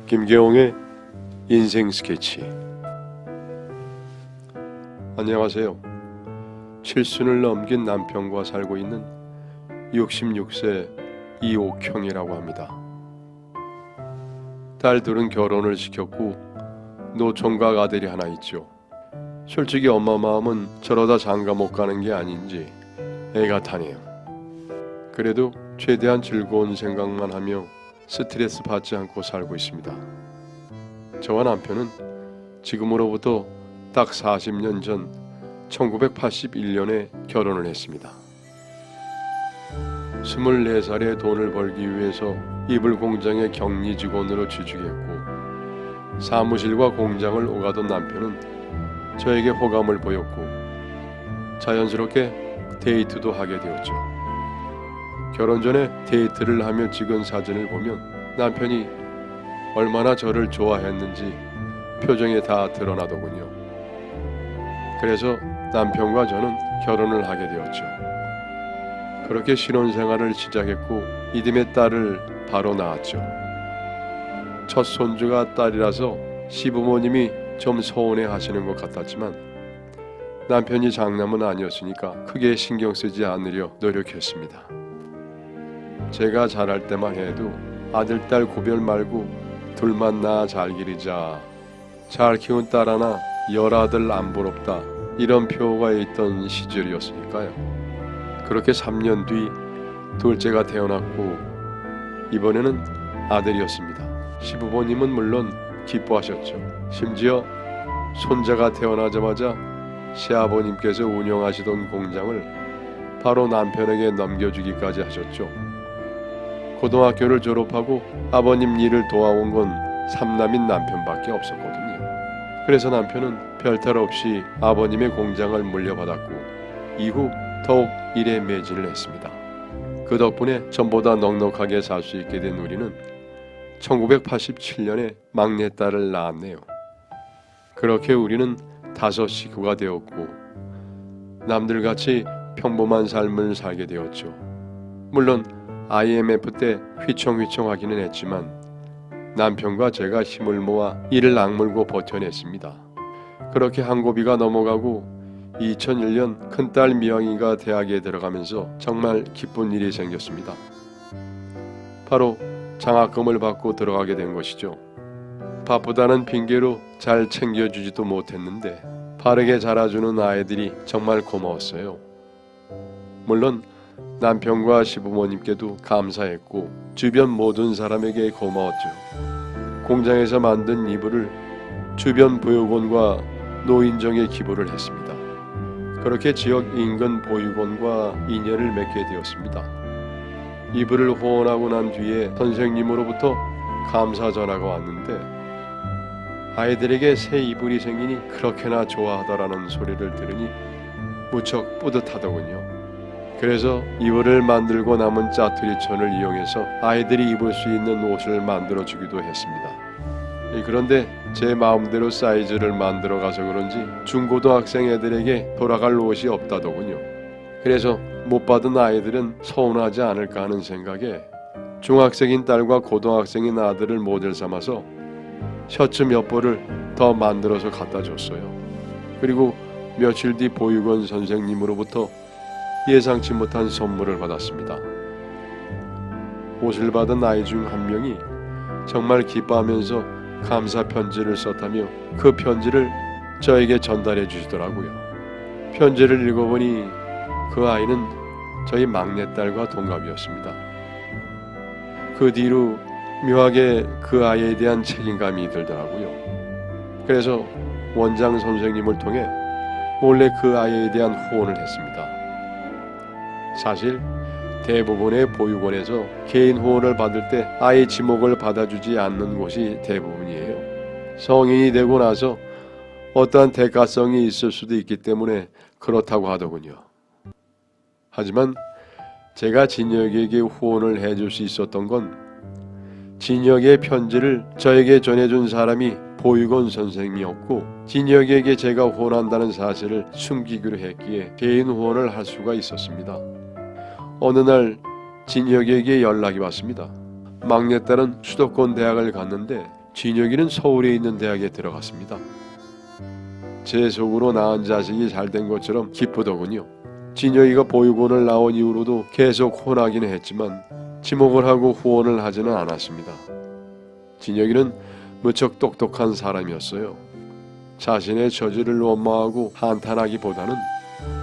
김계홍의 인생 스케치. 안녕하세요. 칠순을 넘긴 남편과 살고 있는 66세 이옥형이라고 합니다. 딸 둘은 결혼을 시켰고 노총각 아들이 하나 있죠. 솔직히 엄마 마음은 저러다 장가 못 가는 게 아닌지 애가 타네요. 그래도 최대한 즐거운 생각만 하며 스트레스 받지 않고 살고 있습니다. 저와 남편은 지금으로부터 딱 40년 전 1981년에 결혼을 했습니다. 24살에 돈을 벌기 위해서 이불 공장의 격리 직원으로 취직했고 사무실과 공장을 오가던 남편은 저에게 호감을 보였고 자연스럽게 데이트도 하게 되었죠. 결혼 전에 데이트를 하며 찍은 사진을 보면 남편이 얼마나 저를 좋아했는지 표정에 다 드러나더군요. 그래서 남편과 저는 결혼을 하게 되었죠. 그렇게 신혼생활을 시작했고 이듬해 딸을 바로 낳았죠. 첫 손주가 딸이라서 시부모님이 좀 서운해 하시는 것 같았지만 남편이 장남은 아니었으니까 크게 신경 쓰지 않으려 노력했습니다. 제가 자랄 때만 해도 아들, 딸 구별 말고 둘만 낳아 잘 기르자, 잘 키운 딸 하나 열아들 안 부럽다, 이런 표가 있던 시절이었으니까요. 그렇게 3년 뒤 둘째가 태어났고 이번에는 아들이었습니다. 시부모님은 물론 기뻐하셨죠. 심지어 손자가 태어나자마자 시아버님께서 운영하시던 공장을 바로 남편에게 넘겨주기까지 하셨죠. 고등학교를 졸업하고 아버님 일을 도와온 건 삼남인 남편밖에 없었거든요. 그래서 남편은 별탈 없이 아버님의 공장을 물려받았고 이후 더욱 일에 매진을 했습니다. 그 덕분에 전보다 넉넉하게 살 수 있게 된 우리는 1987년에 막내딸을 낳았네요. 그렇게 우리는 5 식구가 되었고 남들같이 평범한 삶을 살게 되었죠. 물론 IMF 때 휘청휘청하기는 했지만 남편과 제가 힘을 모아 이를 악물고 버텨냈습니다. 그렇게 한 고비가 넘어가고 2001년 큰딸 미영이가 대학에 들어가면서 정말 기쁜 일이 생겼습니다. 바로 장학금을 받고 들어가게 된 것이죠. 바쁘다는 핑계로 잘 챙겨주지도 못했는데 바르게 자라주는 아이들이 정말 고마웠어요. 물론 남편과 시부모님께도 감사했고 주변 모든 사람에게 고마웠죠. 공장에서 만든 이불을 주변 보육원과 노인정에 기부를 했습니다. 그렇게 지역 인근 보육원과 인연을 맺게 되었습니다. 이불을 후원하고 난 뒤에 선생님으로부터 감사 전화가 왔는데 아이들에게 새 이불이 생기니 그렇게나 좋아하더라는 소리를 들으니 무척 뿌듯하더군요. 그래서 이불을 만들고 남은 짜투리천을 이용해서 아이들이 입을 수 있는 옷을 만들어 주기도 했습니다. 그런데 제 마음대로 사이즈를 만들어 가서 그런지 중고등학생 애들에게 돌아갈 옷이 없다더군요. 그래서 못 받은 아이들은 서운하지 않을까 하는 생각에 중학생인 딸과 고등학생인 아들을 모델 삼아서 셔츠 몇 벌을 더 만들어서 갖다 줬어요. 그리고 며칠 뒤 보육원 선생님으로부터 예상치 못한 선물을 받았습니다. 옷을 받은 아이 중 한 명이 정말 기뻐하면서 감사 편지를 썼다며 그 편지를 저에게 전달해 주시더라고요. 편지를 읽어보니 그 아이는 저희 막내딸과 동갑이었습니다. 그 뒤로 묘하게 그 아이에 대한 책임감이 들더라고요. 그래서 원장 선생님을 통해 몰래 그 아이에 대한 후원을 했습니다. 사실 대부분의 보육원에서 개인 후원을 받을 때 아이 지목을 받아주지 않는 곳이 대부분이에요. 성인이 되고 나서 어떠한 대가성이 있을 수도 있기 때문에 그렇다고 하더군요. 하지만 제가 진혁에게 후원을 해줄 수 있었던 건 진혁의 편지를 저에게 전해준 사람이 보육원 선생님이었고 진혁에게 제가 후원한다는 사실을 숨기기로 했기에 개인 후원을 할 수가 있었습니다. 어느 날 진혁에게 연락이 왔습니다. 막내딸은 수도권 대학을 갔는데 진혁이는 서울에 있는 대학에 들어갔습니다. 제 속으로 낳은 자식이 잘된 것처럼 기쁘더군요. 진혁이가 보육원을 나온 이후로도 계속 혼하기는 했지만 지목을 하고 후원을 하지는 않았습니다. 진혁이는 무척 똑똑한 사람이었어요. 자신의 처지를 원망하고 한탄하기보다는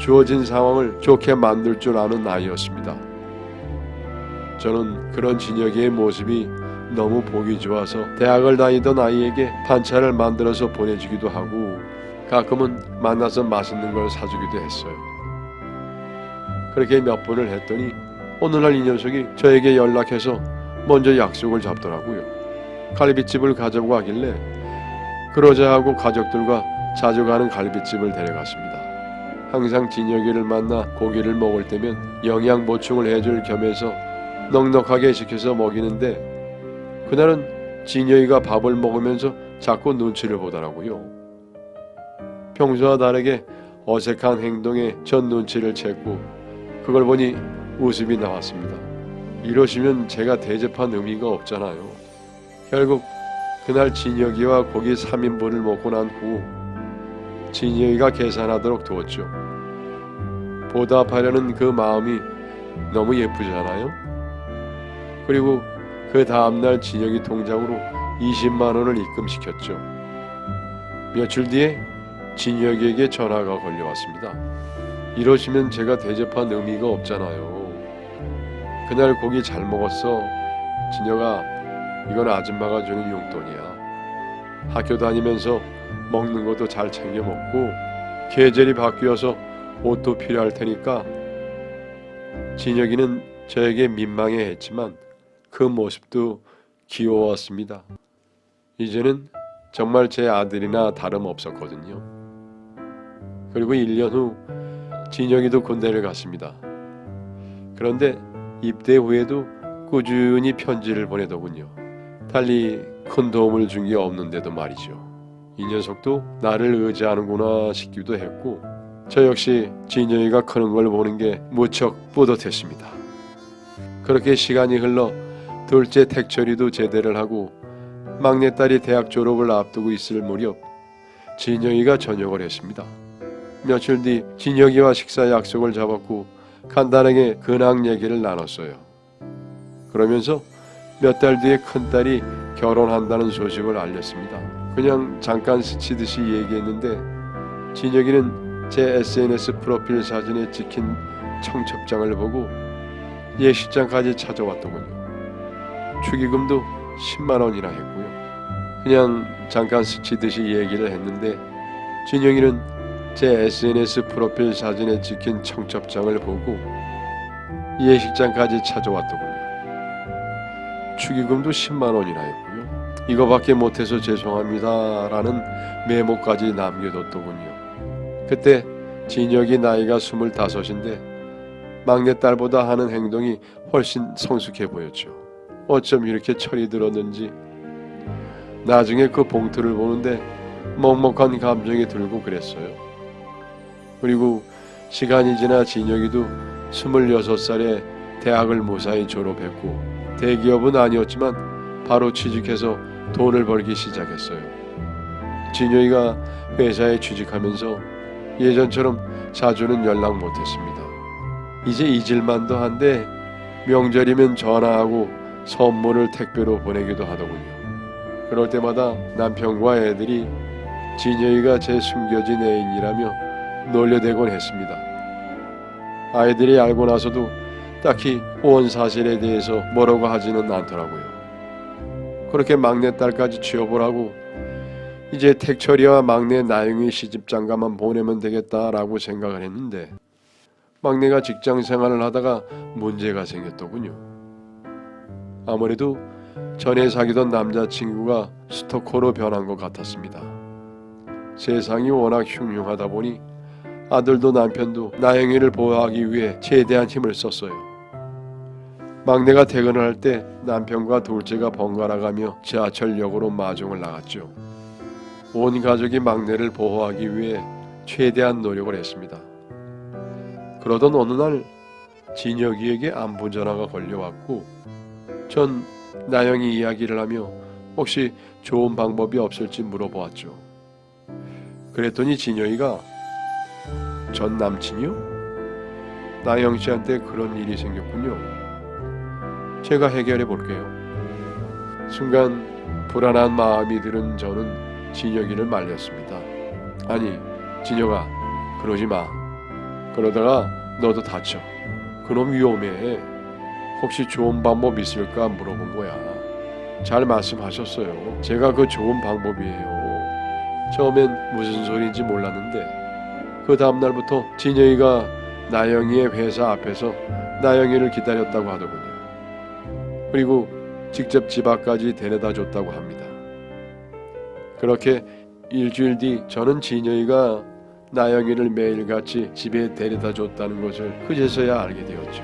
주어진 상황을 좋게 만들 줄 아는 아이였습니다. 저는 그런 진혁이의 모습이 너무 보기 좋아서 대학을 다니던 아이에게 반찬을 만들어서 보내주기도 하고 가끔은 만나서 맛있는 걸 사주기도 했어요. 그렇게 몇 번을 했더니 어느 날 이 녀석이 저에게 연락해서 먼저 약속을 잡더라고요. 갈비집을 가자고 하길래 그러자 하고 가족들과 자주 가는 갈비집을 데려갔습니다. 항상 진혁이를 만나 고기를 먹을 때면 영양 보충을 해줄 겸해서 넉넉하게 시켜서 먹이는데 그날은 진혁이가 밥을 먹으면서 자꾸 눈치를 보더라고요. 평소와 다르게 어색한 행동에 전 눈치를 챘고 그걸 보니 웃음이 나왔습니다. 이러시면 제가 대접한 의미가 없잖아요. 결국 그날 진혁이와 고기 3인분을 먹고 난 후 진혁이가 계산하도록 두었죠. 보답하려는 그 마음이 너무 예쁘잖아요. 그리고 그 다음날 진혁이 통장으로 20만 원을 입금시켰죠. 며칠 뒤에 진혁이에게 전화가 걸려왔습니다. 이러시면 제가 대접한 의미가 없잖아요. 그날 고기 잘 먹었어. 진혁아, 이건 아줌마가 주는 용돈이야. 학교 다니면서 먹는 것도 잘 챙겨 먹고 계절이 바뀌어서 옷도 필요할 테니까. 진혁이는 저에게 민망해했지만 그 모습도 귀여웠습니다. 이제는 정말 제 아들이나 다름없었거든요. 그리고 1년 후 진혁이도 군대를 갔습니다. 그런데 입대 후에도 꾸준히 편지를 보내더군요. 달리 큰 도움을 준 게 없는데도 말이죠. 이 녀석도 나를 의지하는구나 싶기도 했고 저 역시 진혁이가 크는 걸 보는 게 무척 뿌듯했습니다. 그렇게 시간이 흘러 둘째 택철이도 제대를 하고 막내딸이 대학 졸업을 앞두고 있을 무렵 진혁이가 전역을 했습니다. 며칠 뒤 진혁이와 식사 약속을 잡았고 간단하게 근황 얘기를 나눴어요. 그러면서 몇 달 뒤에 큰딸이 결혼한다는 소식을 알렸습니다. 그냥 잠깐 스치듯이 얘기했는데 진혁이는 제 SNS 프로필 사진에 찍힌 청첩장을 보고 예식장까지 찾아왔더군요. 축의금도 10만 원이나 했고요. 그냥 잠깐 스치듯이 얘기를 했는데 진혁이는 제 SNS 프로필 사진에 찍힌 청첩장을 보고 예식장까지 찾아왔더군요. 축의금도 10만 원이나 했고요. 이거밖에 못해서 죄송합니다 라는 메모까지 남겨뒀더군요. 그때 진혁이 나이가 25인데 막내딸보다 하는 행동이 훨씬 성숙해 보였죠. 어쩜 이렇게 철이 들었는지 나중에 그 봉투를 보는데 먹먹한 감정이 들고 그랬어요. 그리고 시간이 지나 진혁이도 26살에 대학을 무사히 졸업했고 대기업은 아니었지만 바로 취직해서 돈을 벌기 시작했어요. 진혁이가 회사에 취직하면서 예전처럼 자주는 연락 못했습니다. 이제 잊을만도 한데 명절이면 전화하고 선물을 택배로 보내기도 하더군요. 그럴 때마다 남편과 애들이 진혁이가 제 숨겨진 애인이라며 놀려대곤 했습니다. 아이들이 알고 나서도 딱히 후원 사실에 대해서 뭐라고 하지는 않더라고요. 그렇게 막내딸까지 취업을 하고 이제 택철이와 막내 나영이 시집장가만 보내면 되겠다라고 생각을 했는데 막내가 직장 생활을 하다가 문제가 생겼더군요. 아무래도 전에 사귀던 남자친구가 스토커로 변한 것 같았습니다. 세상이 워낙 흉흉하다 보니 아들도 남편도 나영이를 보호하기 위해 최대한 힘을 썼어요. 막내가 퇴근을 할 때 남편과 둘째가 번갈아가며 지하철역으로 마중을 나갔죠. 온 가족이 막내를 보호하기 위해 최대한 노력을 했습니다. 그러던 어느 날 진혁이에게 안부 전화가 걸려왔고 전 나영이 이야기를 하며 혹시 좋은 방법이 없을지 물어보았죠. 그랬더니 진영이가 전 남친이요? 나영 씨한테 그런 일이 생겼군요. 제가 해결해 볼게요. 순간 불안한 마음이 들은 저는 진혁이를 말렸습니다. 아니, 진혁아, 그러지 마. 그러다가 너도 다쳐. 그놈 위험해. 혹시 좋은 방법 있을까 물어본 거야. 잘 말씀하셨어요. 제가 그 좋은 방법이에요. 처음엔 무슨 소리인지 몰랐는데 그 다음날부터 진혁이가 나영이의 회사 앞에서 나영이를 기다렸다고 하더군요. 그리고 직접 집 앞까지 데려다 줬다고 합니다. 그렇게 일주일 뒤 저는 진혁이가 나영이를 매일같이 집에 데려다 줬다는 것을 그제서야 알게 되었죠.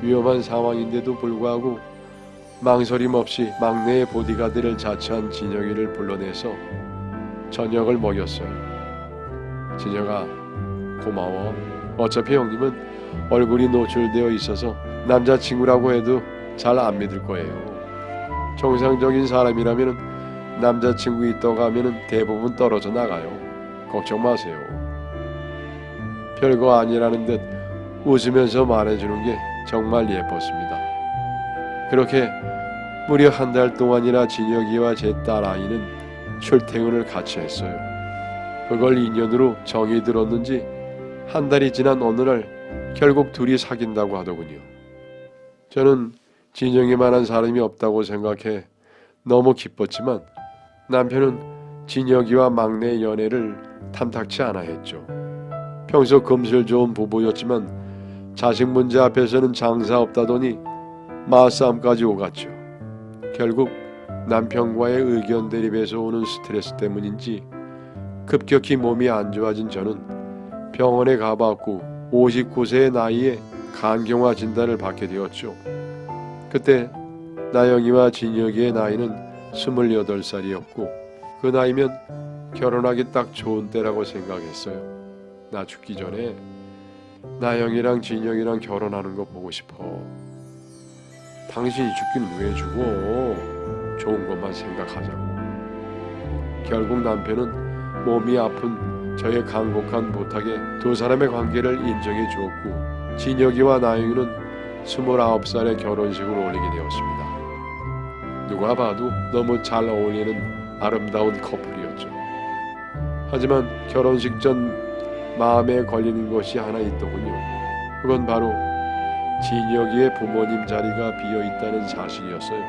위험한 상황인데도 불구하고 망설임 없이 막내의 보디가드를 자처한 진혁이를 불러내서 저녁을 먹였어요. 진혁아, 고마워. 어차피 형님은 얼굴이 노출되어 있어서 남자친구라고 해도 잘 안 믿을 거예요. 정상적인 사람이라면 남자친구 있다고 하면 대부분 떨어져 나가요. 걱정 마세요. 별거 아니라는 듯 웃으면서 말해주는 게 정말 예뻤습니다. 그렇게 무려 한 달 동안이나 진혁이와 제 딸아이는 출퇴근을 같이 했어요. 그걸 인연으로 정이 들었는지 한 달이 지난 어느 날 결국 둘이 사귄다고 하더군요. 저는 진혁이만한 사람이 없다고 생각해 너무 기뻤지만 남편은 진혁이와 막내의 연애를 탐탁치 않아 했죠. 평소 금슬 좋은 부부였지만 자식 문제 앞에서는 장사 없다더니 맞싸움까지 오갔죠. 결국 남편과의 의견 대립에서 오는 스트레스 때문인지 급격히 몸이 안 좋아진 저는 병원에 가봤고 59세의 나이에 간경화 진단을 받게 되었죠. 그때 나영이와 진혁이의 나이는 28살이었고 그 나이면 결혼하기 딱 좋은 때라고 생각했어요. 나 죽기 전에 나영이랑 진혁이랑 결혼하는 거 보고 싶어. 당신이 죽기는 왜 죽어? 좋은 것만 생각하자고. 결국 남편은 몸이 아픈 저의 간곡한 부탁에 두 사람의 관계를 인정해 주었고 진혁이와 나영이는 29살의 결혼식을 올리게 되었습니다. 누가 봐도 너무 잘 어울리는 아름다운 커플이었죠. 하지만 결혼식 전 마음에 걸리는 것이 하나 있더군요. 그건 바로 진혁이의 부모님 자리가 비어있다는 사실이었어요.